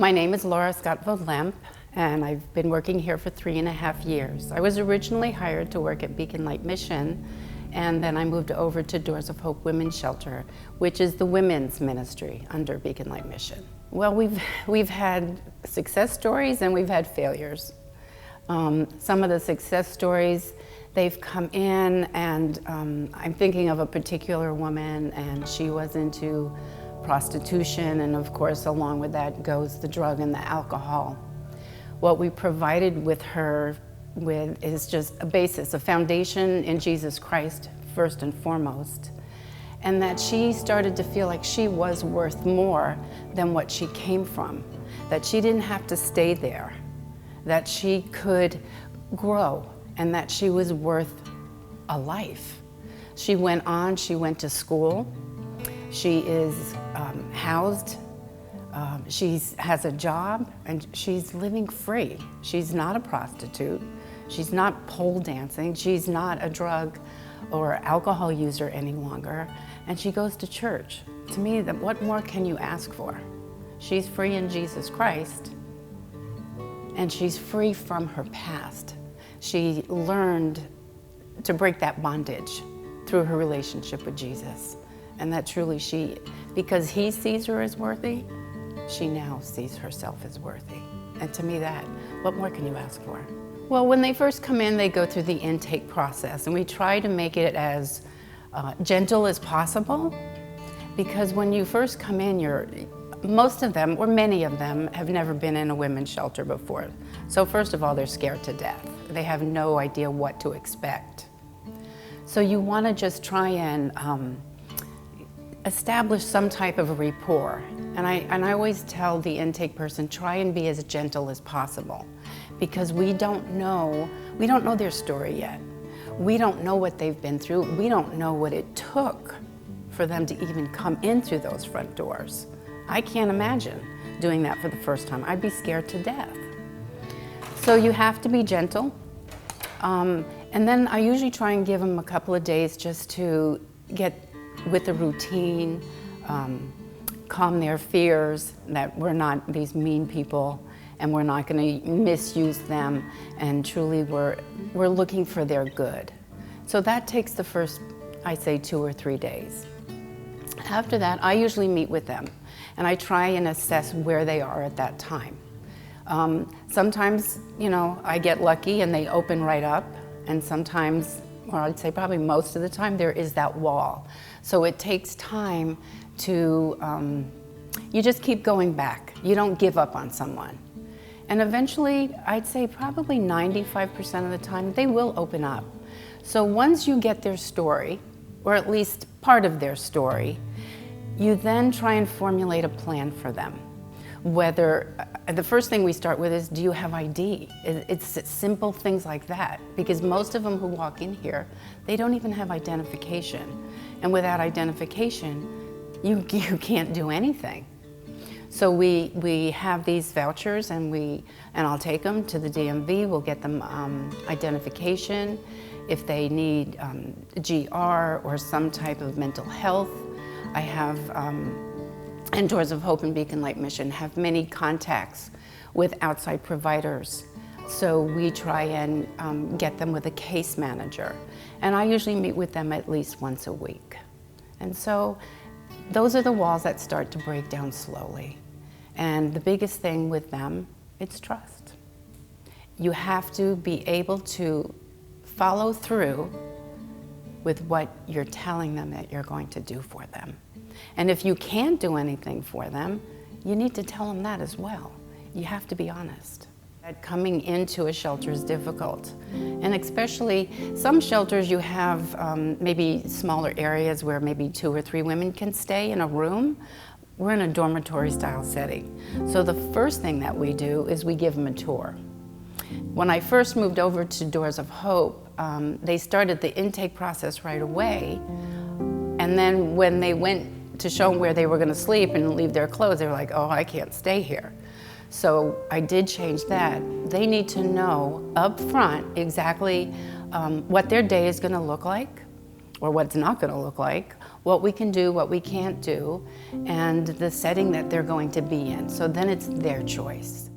My name is Scotvold Lemp, and I've been working here for 3.5 years. I was originally hired to work at Beacon Light Mission, and then I moved over to Doors of Hope Women's Shelter, which is the women's ministry under Beacon Light Mission. Well, we've had success stories and we've had failures. Some of the success stories, they've come in, and I'm thinking of a particular woman, and she was into prostitution, and of course along with that goes the drug and the alcohol. What we provided with her is just a basis, a foundation in Jesus Christ first and foremost, and that she started to feel like she was worth more than what she came from, that she didn't have to stay there, that she could grow, and that she was worth a life. She went on, she went to school, she is housed, she has a job, and she's living free. She's not a prostitute, she's not pole dancing, she's not a drug or alcohol user any longer, and she goes to church. To me, what more can you ask for? She's free in Jesus Christ, and she's free from her past. She learned to break that bondage through her relationship with Jesus. And that truly because he sees her as worthy, she now sees herself as worthy. And to me what more can you ask for? Well, when they first come in, they go through the intake process, and we try to make it as gentle as possible, because when you first come in, most of them, or many of them, have never been in a women's shelter before. So first of all, they're scared to death. They have no idea what to expect. So you want to just try and establish some type of a rapport. And I always tell the intake person, try and be as gentle as possible, because we don't know their story yet. We don't know what they've been through. We don't know what it took for them to even come in through those front doors. I can't imagine doing that for the first time. I'd be scared to death. So you have to be gentle. And then I usually try and give them a couple of days just to get with the routine, calm their fears that we're not these mean people and we're not going to misuse them, and truly we're looking for their good. So that takes the first, I say, 2 or 3 days. After that, I usually meet with them, and I try and assess where they are at that time. Sometimes, I get lucky and they open right up, and sometimes, or I'd say probably most of the time, there is that wall. So it takes time to, you just keep going back. You don't give up on someone. And eventually, I'd say probably 95% of the time, they will open up. So once you get their story, or at least part of their story, you then try and formulate a plan for them. Whether, the first thing we start with is, do you have ID? It's simple things like that, because most of them who walk in here, they don't even have identification. And without identification, you can't do anything. So we have these vouchers, and I'll take them to the DMV. We'll get them identification. If they need GR or some type of mental health, I have, and Doors of Hope and Beacon Light Mission have many contacts with outside providers. So we try and get them with a case manager. And I usually meet with them at least once a week. And so those are the walls that start to break down slowly. And the biggest thing with them, it's trust. You have to be able to follow through with what you're telling them that you're going to do for them. And if you can't do anything for them, you need to tell them that as well. You have to be honest. Coming into a shelter is difficult. And especially some shelters, you have maybe smaller areas where maybe 2 or 3 women can stay in a room. We're in a dormitory style setting. So the first thing that we do is we give them a tour. When I first moved over to Doors of Hope, they started the intake process right away. And then when they went to show them where they were going to sleep and leave their clothes, they were like, oh, I can't stay here. So I did change that. They need to know up front exactly what their day is going to look like, or what it's not going to look like, what we can do, what we can't do, and the setting that they're going to be in. So then it's their choice.